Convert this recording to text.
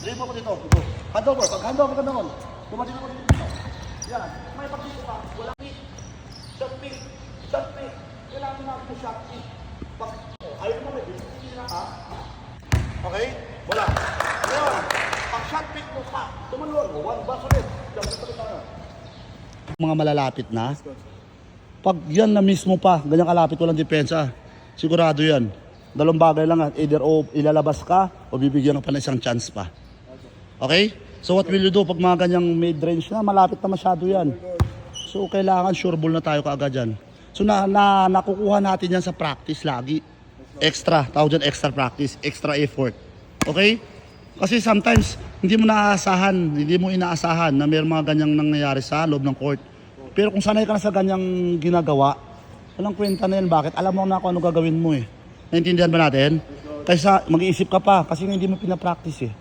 Dribble mo dito. Ito. Handover. Pag handover ka naman. Tumatin ako dito. Yan. May pag-dito ka. Walang pick. Shot pick. Shot pick. Kailangan natin yung shot pick. Pag ayaw mo may hindi na ka. Okay? Wala. Ngayon. Pag shot pick mo pa. Tumalon. One box ulit. Mga malalapit na. Pag yan na mismo pa, ganyan kalapit, walang depensa, sigurado yan. Dalawang bagay lang, either o ilalabas ka o bibigyan ka pa ng isang chance pa. Okay? So what will you do pag mga ganyang mid-range na, malapit na masyado yan. So kailangan sure ball na tayo kaagad yan. So nakukuha natin yan sa practice lagi. Extra, tawag dyan extra practice, extra effort. Okay? Kasi sometimes, hindi mo inaasahan na may mga ganyang nangyayari sa loob ng court. Pero kung sanay ka na sa ganyang ginagawa, walang kwenta na yan. Bakit? Alam mo na kung ano gagawin mo eh. Naintindihan ba natin? Kaysa mag-iisip ka pa kasi hindi mo pinapractice eh.